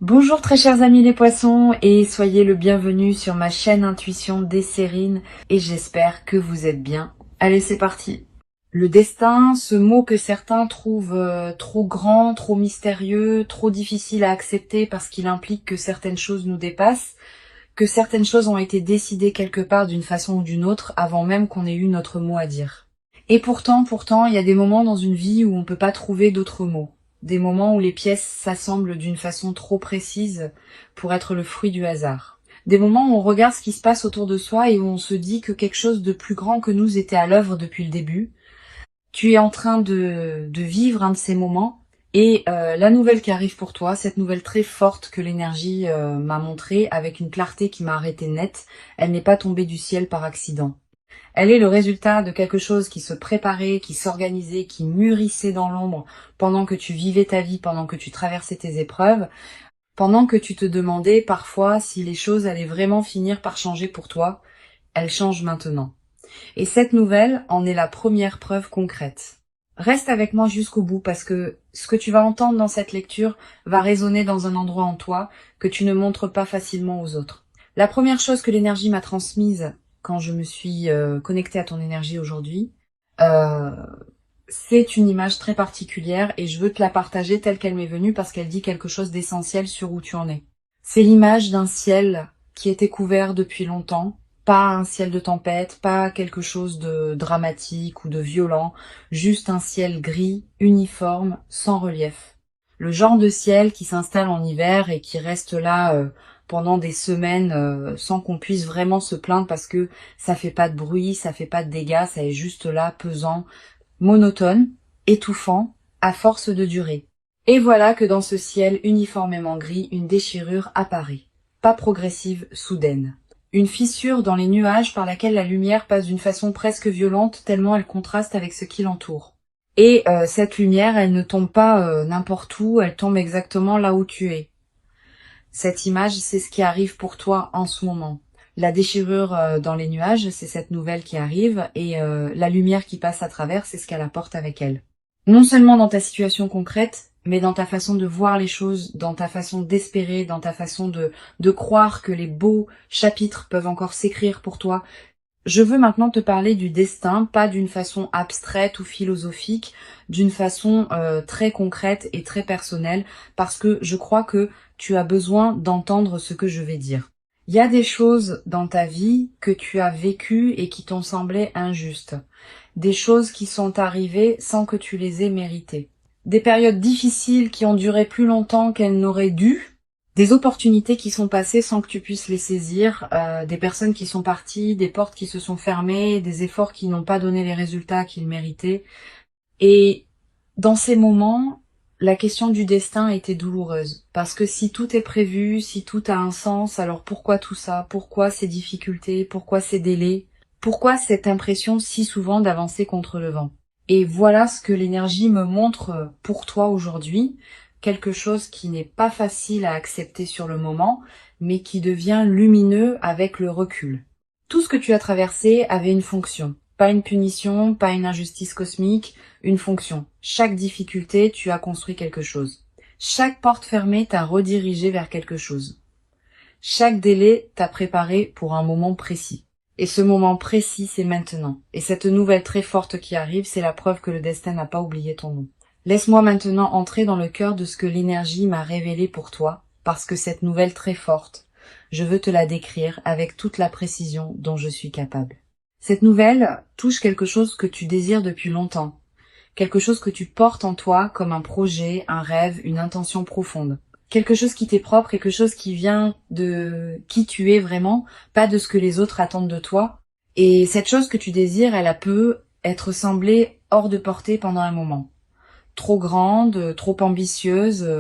Bonjour très chers amis les poissons et soyez le bienvenu sur ma chaîne Intuition Desserine et j'espère que vous êtes bien. Allez, c'est parti. Le destin, ce mot que certains trouvent trop grand, trop mystérieux, trop difficile à accepter parce qu'il implique que certaines choses nous dépassent, que certaines choses ont été décidées quelque part d'une façon ou d'une autre avant même qu'on ait eu notre mot à dire. Et pourtant, il y a des moments dans une vie où on peut pas trouver d'autres mots. Des moments où les pièces s'assemblent d'une façon trop précise pour être le fruit du hasard. Des moments où on regarde ce qui se passe autour de soi et où on se dit que quelque chose de plus grand que nous était à l'œuvre depuis le début. Tu es en train de vivre un de ces moments et la nouvelle qui arrive pour toi, cette nouvelle très forte que l'énergie m'a montrée avec une clarté qui m'a arrêté net, elle n'est pas tombée du ciel par accident. Elle est le résultat de quelque chose qui se préparait, qui s'organisait, qui mûrissait dans l'ombre pendant que tu vivais ta vie, pendant que tu traversais tes épreuves, pendant que tu te demandais parfois si les choses allaient vraiment finir par changer pour toi. Elles changent maintenant. Et cette nouvelle en est la première preuve concrète. Reste avec moi jusqu'au bout parce que ce que tu vas entendre dans cette lecture va résonner dans un endroit en toi que tu ne montres pas facilement aux autres. La première chose que l'énergie m'a transmise quand je me suis connectée à ton énergie aujourd'hui, euh, c'est une image très particulière et je veux te la partager telle qu'elle m'est venue parce qu'elle dit quelque chose d'essentiel sur où tu en es. C'est l'image d'un ciel qui était couvert depuis longtemps, pas un ciel de tempête, pas quelque chose de dramatique ou de violent, juste un ciel gris, uniforme, sans relief. Le genre de ciel qui s'installe en hiver et qui reste là pendant des semaines sans qu'on puisse vraiment se plaindre parce que ça fait pas de bruit, ça fait pas de dégâts, ça est juste là, pesant, monotone, étouffant, à force de durer. Et voilà que dans ce ciel uniformément gris, une déchirure apparaît, pas progressive, soudaine. Une fissure dans les nuages par laquelle la lumière passe d'une façon presque violente tellement elle contraste avec ce qui l'entoure. Et cette lumière, elle ne tombe pas n'importe où, elle tombe exactement là où tu es. Cette image, c'est ce qui arrive pour toi en ce moment. La déchirure dans les nuages, c'est cette nouvelle qui arrive, et la lumière qui passe à travers, c'est ce qu'elle apporte avec elle. Non seulement dans ta situation concrète, mais dans ta façon de voir les choses, dans ta façon d'espérer, dans ta façon de croire que les beaux chapitres peuvent encore s'écrire pour toi. Je veux maintenant te parler du destin, pas d'une façon abstraite ou philosophique, d'une façon très concrète et très personnelle, parce que je crois que tu as besoin d'entendre ce que je vais dire. Il y a des choses dans ta vie que tu as vécues et qui t'ont semblé injustes. Des choses qui sont arrivées sans que tu les aies méritées. Des périodes difficiles qui ont duré plus longtemps qu'elles n'auraient dû. Des opportunités qui sont passées sans que tu puisses les saisir, des personnes qui sont parties, des portes qui se sont fermées, des efforts qui n'ont pas donné les résultats qu'ils méritaient. Et dans ces moments, la question du destin était douloureuse. Parce que si tout est prévu, si tout a un sens, alors pourquoi tout ça? Pourquoi ces difficultés? Pourquoi ces délais? Pourquoi cette impression si souvent d'avancer contre le vent? Et voilà ce que l'énergie me montre pour toi aujourd'hui. Quelque chose qui n'est pas facile à accepter sur le moment, mais qui devient lumineux avec le recul. Tout ce que tu as traversé avait une fonction. Pas une punition, pas une injustice cosmique, une fonction. Chaque difficulté, tu as construit quelque chose. Chaque porte fermée t'a redirigé vers quelque chose. Chaque délai t'a préparé pour un moment précis. Et ce moment précis, c'est maintenant. Et cette nouvelle très forte qui arrive, c'est la preuve que le destin n'a pas oublié ton nom. Laisse-moi maintenant entrer dans le cœur de ce que l'énergie m'a révélé pour toi, parce que cette nouvelle très forte, je veux te la décrire avec toute la précision dont je suis capable. Cette nouvelle touche quelque chose que tu désires depuis longtemps, quelque chose que tu portes en toi comme un projet, un rêve, une intention profonde. Quelque chose qui t'est propre, quelque chose qui vient de qui tu es vraiment, pas de ce que les autres attendent de toi. Et cette chose que tu désires, elle a peut être semblée hors de portée pendant un moment. Trop grande, trop ambitieuse,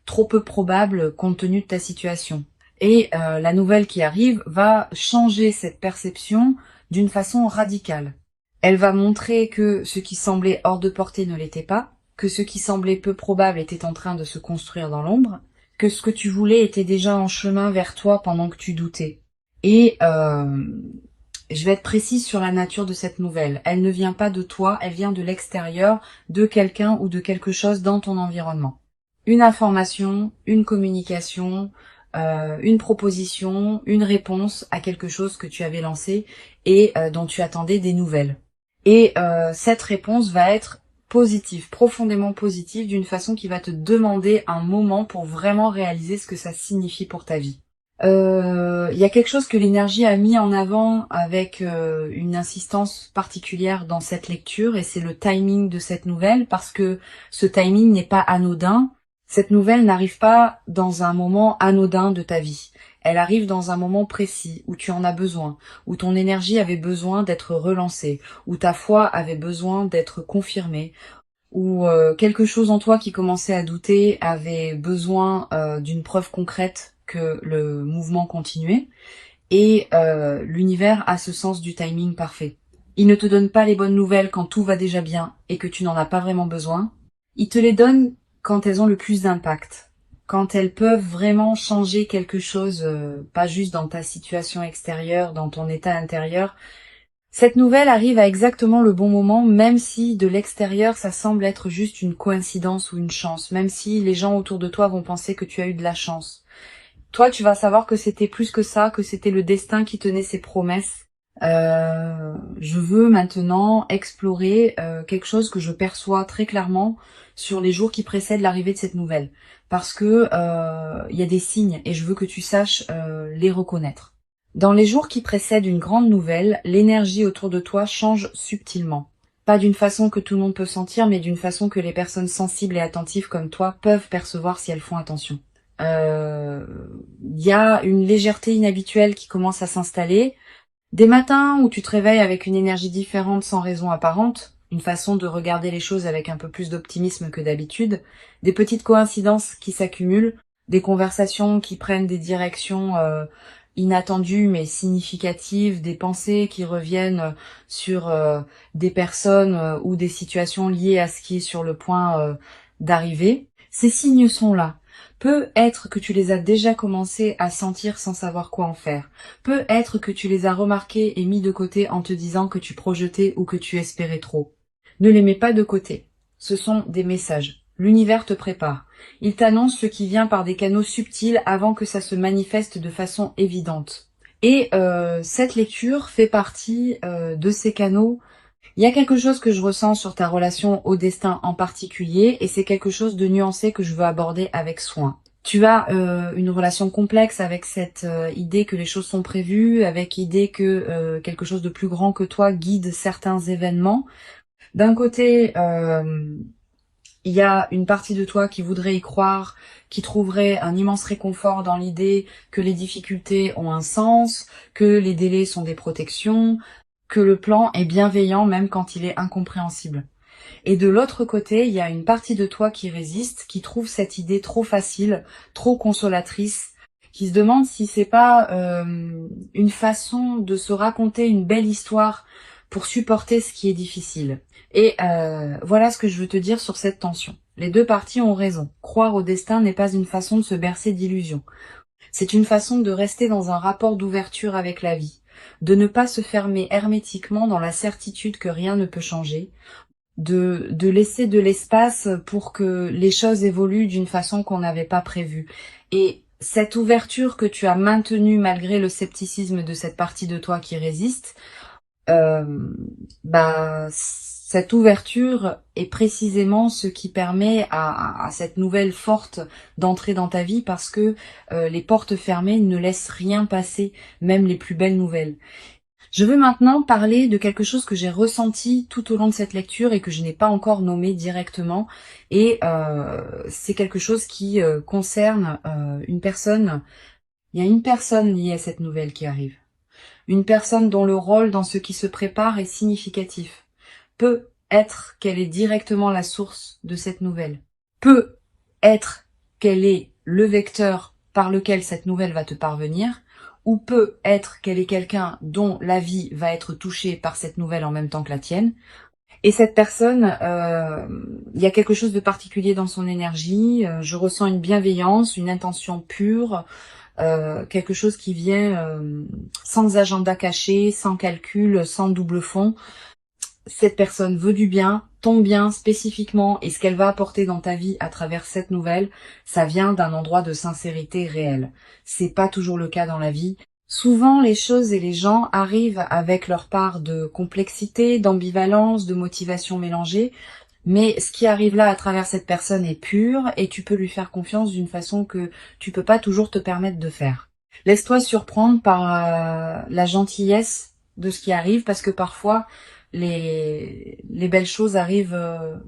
trop peu probable compte tenu de ta situation. Et la nouvelle qui arrive va changer cette perception d'une façon radicale. Elle va montrer que ce qui semblait hors de portée ne l'était pas, que ce qui semblait peu probable était en train de se construire dans l'ombre, que ce que tu voulais était déjà en chemin vers toi pendant que tu doutais. Et je vais être précise sur la nature de cette nouvelle. Elle ne vient pas de toi, elle vient de l'extérieur, de quelqu'un ou de quelque chose dans ton environnement. une information, une communication, une proposition, une réponse à quelque chose que tu avais lancé et dont tu attendais des nouvelles. Et cette réponse va être positive, profondément positive, d'une façon qui va te demander un moment pour vraiment réaliser ce que ça signifie pour ta vie. Il y a quelque chose que l'énergie a mis en avant avec une insistance particulière dans cette lecture, et c'est le timing de cette nouvelle, parce que ce timing n'est pas anodin. Cette nouvelle n'arrive pas dans un moment anodin de ta vie. Elle arrive dans un moment précis où tu en as besoin, où ton énergie avait besoin d'être relancée, où ta foi avait besoin d'être confirmée, où quelque chose en toi qui commençait à douter avait besoin d'une preuve concrète que le mouvement continuait. Et l'univers a ce sens du timing parfait. Il ne te donne pas les bonnes nouvelles quand tout va déjà bien et que tu n'en as pas vraiment besoin. Il te les donne quand elles ont le plus d'impact, quand elles peuvent vraiment changer quelque chose, pas juste dans ta situation extérieure, dans ton état intérieur. Cette nouvelle arrive à exactement le bon moment, même si de l'extérieur ça semble être juste une coïncidence ou une chance, même si les gens autour de toi vont penser que tu as eu de la chance. Toi, tu vas savoir que c'était plus que ça, que c'était le destin qui tenait ses promesses. Je veux maintenant explorer quelque chose que je perçois très clairement sur les jours qui précèdent l'arrivée de cette nouvelle, parce que il y a des signes et je veux que tu saches les reconnaître. Dans les jours qui précèdent une grande nouvelle, l'énergie autour de toi change subtilement. Pas d'une façon que tout le monde peut sentir, mais d'une façon que les personnes sensibles et attentives comme toi peuvent percevoir si elles font attention. Il y a une légèreté inhabituelle qui commence à s'installer. Des matins où tu te réveilles avec une énergie différente sans raison apparente, une façon de regarder les choses avec un peu plus d'optimisme que d'habitude, des petites coïncidences qui s'accumulent, des conversations qui prennent des directions inattendues mais significatives, des pensées qui reviennent sur des personnes ou des situations liées à ce qui est sur le point d'arriver. Ces signes sont là. Peut être que tu les as déjà commencé à sentir sans savoir quoi en faire. Peut être que tu les as remarqués et mis de côté en te disant que tu projetais ou que tu espérais trop. Ne les mets pas de côté. Ce sont des messages. L'univers te prépare. Il t'annonce ce qui vient par des canaux subtils avant que ça se manifeste de façon évidente. Et cette lecture fait partie de ces canaux. Il y a quelque chose que je ressens sur ta relation au destin en particulier, et c'est quelque chose de nuancé que je veux aborder avec soin. Tu as une relation complexe avec cette idée que les choses sont prévues, avec l'idée que quelque chose de plus grand que toi guide certains événements. D'un côté, il y a une partie de toi qui voudrait y croire, qui trouverait un immense réconfort dans l'idée que les difficultés ont un sens, que les délais sont des protections, que le plan est bienveillant même quand il est incompréhensible. Et de l'autre côté, il y a une partie de toi qui résiste, qui trouve cette idée trop facile, trop consolatrice, qui se demande si c'est pas une façon de se raconter une belle histoire pour supporter ce qui est difficile. Et voilà ce que je veux te dire sur cette tension. Les deux parties ont raison. Croire au destin n'est pas une façon de se bercer d'illusions. C'est une façon de rester dans un rapport d'ouverture avec la vie, de ne pas se fermer hermétiquement dans la certitude que rien ne peut changer, de laisser de l'espace pour que les choses évoluent d'une façon qu'on n'avait pas prévue. Et cette ouverture que tu as maintenue malgré le scepticisme de cette partie de toi qui résiste, cette ouverture est précisément ce qui permet à cette nouvelle forte d'entrer dans ta vie, parce que les portes fermées ne laissent rien passer, même les plus belles nouvelles. Je veux maintenant parler de quelque chose que j'ai ressenti tout au long de cette lecture et que je n'ai pas encore nommé directement. Et c'est quelque chose qui concerne une personne. Il y a une personne liée à cette nouvelle qui arrive. Une personne dont le rôle dans ce qui se prépare est significatif. Peut être qu'elle est directement la source de cette nouvelle. Peut être qu'elle est le vecteur par lequel cette nouvelle va te parvenir, ou peut être qu'elle est quelqu'un dont la vie va être touchée par cette nouvelle en même temps que la tienne. Et cette personne, il y a quelque chose de particulier dans son énergie, je ressens une bienveillance, une intention pure, quelque chose qui vient sans agenda caché, sans calcul, sans double fond. cette personne veut du bien, ton bien spécifiquement, et ce qu'elle va apporter dans ta vie à travers cette nouvelle, ça vient d'un endroit de sincérité réelle. C'est pas toujours le cas dans la vie. Souvent, les choses et les gens arrivent avec leur part de complexité, d'ambivalence, de motivation mélangée, mais ce qui arrive là à travers cette personne est pur et tu peux lui faire confiance d'une façon que tu peux pas toujours te permettre de faire. Laisse-toi surprendre par la gentillesse de ce qui arrive parce que parfois les belles choses arrivent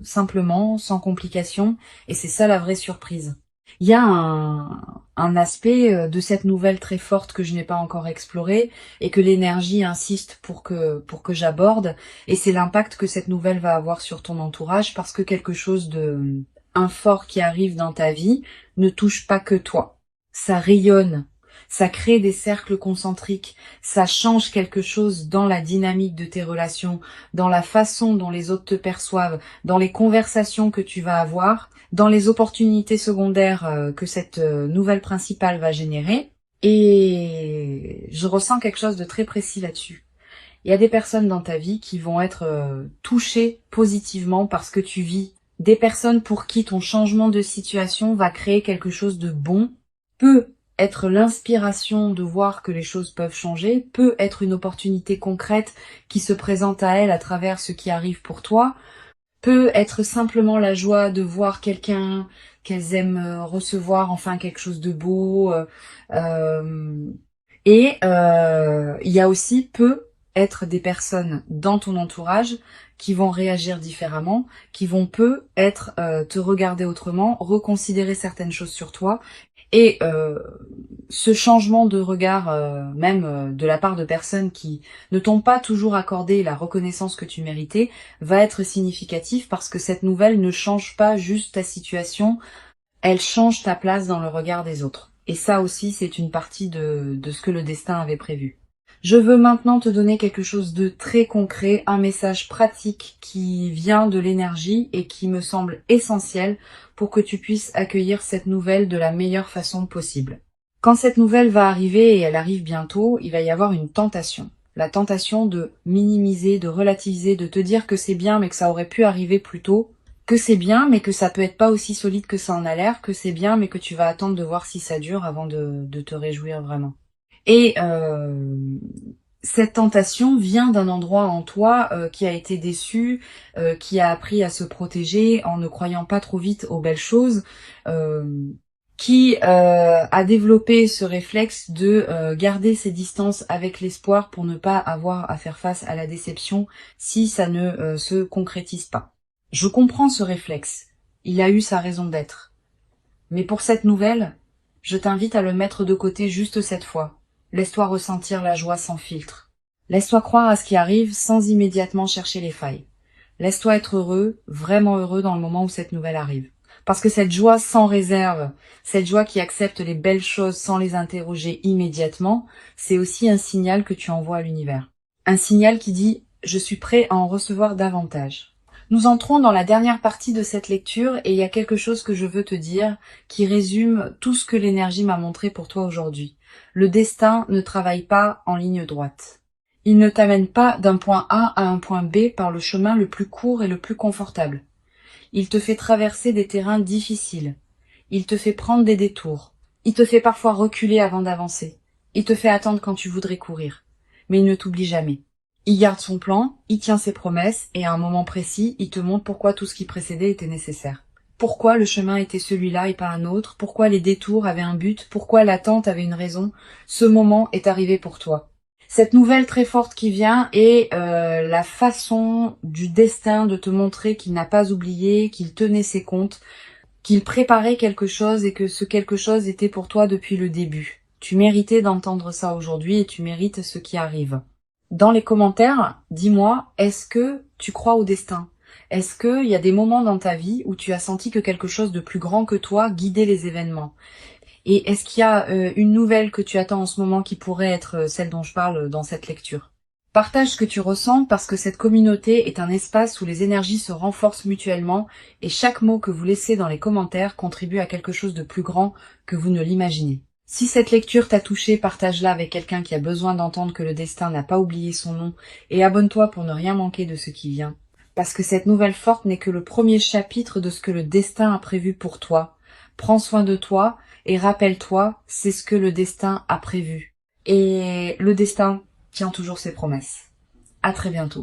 simplement, sans complications, et c'est ça la vraie surprise. Il y a un aspect de cette nouvelle très forte que je n'ai pas encore exploré et que l'énergie insiste pour que j'aborde, et c'est l'impact que cette nouvelle va avoir sur ton entourage parce que quelque chose de un fort qui arrive dans ta vie ne touche pas que toi. Ça rayonne, ça crée des cercles concentriques, ça change quelque chose dans la dynamique de tes relations, dans la façon dont les autres te perçoivent, dans les conversations que tu vas avoir, dans les opportunités secondaires que cette nouvelle principale va générer. Et je ressens quelque chose de très précis là-dessus. Il y a des personnes dans ta vie qui vont être touchées positivement parce que tu vis. Des personnes pour qui ton changement de situation va créer quelque chose de bon, peut être l'inspiration de voir que les choses peuvent changer, peut être une opportunité concrète qui se présente à elles à travers ce qui arrive pour toi, peut être simplement la joie de voir quelqu'un qu'elles aiment recevoir, enfin quelque chose de beau. Il y a aussi peut être des personnes dans ton entourage qui vont réagir différemment, qui vont peut être te regarder autrement, reconsidérer certaines choses sur toi. Et ce changement de regard, même de la part de personnes qui ne t'ont pas toujours accordé la reconnaissance que tu méritais, va être significatif parce que cette nouvelle ne change pas juste ta situation, elle change ta place dans le regard des autres. Et ça aussi, c'est une partie de ce que le destin avait prévu. Je veux maintenant te donner quelque chose de très concret, un message pratique qui vient de l'énergie et qui me semble essentiel pour que tu puisses accueillir cette nouvelle de la meilleure façon possible. Quand cette nouvelle va arriver, et elle arrive bientôt, il va y avoir une tentation. La tentation de minimiser, de relativiser, de te dire que c'est bien mais que ça aurait pu arriver plus tôt, que c'est bien mais que ça peut être pas aussi solide que ça en a l'air, que c'est bien mais que tu vas attendre de voir si ça dure avant de te réjouir vraiment. Et cette tentation vient d'un endroit en toi qui a été déçu, qui a appris à se protéger en ne croyant pas trop vite aux belles choses, qui a développé ce réflexe de garder ses distances avec l'espoir pour ne pas avoir à faire face à la déception si ça ne se concrétise pas. Je comprends ce réflexe, il a eu sa raison d'être. Mais pour cette nouvelle, je t'invite à le mettre de côté juste cette fois. Laisse-toi ressentir la joie sans filtre. Laisse-toi croire à ce qui arrive sans immédiatement chercher les failles. Laisse-toi être heureux, vraiment heureux dans le moment où cette nouvelle arrive. Parce que cette joie sans réserve, cette joie qui accepte les belles choses sans les interroger immédiatement, c'est aussi un signal que tu envoies à l'univers. Un signal qui dit « je suis prêt à en recevoir davantage ». Nous entrons dans la dernière partie de cette lecture et il y a quelque chose que je veux te dire qui résume tout ce que l'énergie m'a montré pour toi aujourd'hui. Le destin ne travaille pas en ligne droite. Il ne t'amène pas d'un point A à un point B par le chemin le plus court et le plus confortable. Il te fait traverser des terrains difficiles. Il te fait prendre des détours. Il te fait parfois reculer avant d'avancer. Il te fait attendre quand tu voudrais courir. Mais il ne t'oublie jamais. Il garde son plan, il tient ses promesses, et à un moment précis, il te montre pourquoi tout ce qui précédait était nécessaire. Pourquoi le chemin était celui-là et pas un autre, pourquoi les détours avaient un but, pourquoi l'attente avait une raison. Ce moment est arrivé pour toi. Cette nouvelle très forte qui vient est la façon du destin de te montrer qu'il n'a pas oublié, qu'il tenait ses comptes, qu'il préparait quelque chose et que ce quelque chose était pour toi depuis le début. Tu méritais d'entendre ça aujourd'hui et tu mérites ce qui arrive. Dans les commentaires, dis-moi, est-ce que tu crois au destin? Est-ce qu'il y a des moments dans ta vie où tu as senti que quelque chose de plus grand que toi guidait les événements? Et est-ce qu'il y a une nouvelle que tu attends en ce moment qui pourrait être celle dont je parle dans cette lecture? Partage ce que tu ressens parce que cette communauté est un espace où les énergies se renforcent mutuellement et chaque mot que vous laissez dans les commentaires contribue à quelque chose de plus grand que vous ne l'imaginez. Si cette lecture t'a touché, partage-la avec quelqu'un qui a besoin d'entendre que le destin n'a pas oublié son nom et abonne-toi pour ne rien manquer de ce qui vient. Parce que cette nouvelle forte n'est que le premier chapitre de ce que le destin a prévu pour toi. Prends soin de toi et rappelle-toi, c'est ce que le destin a prévu. Et le destin tient toujours ses promesses. À très bientôt.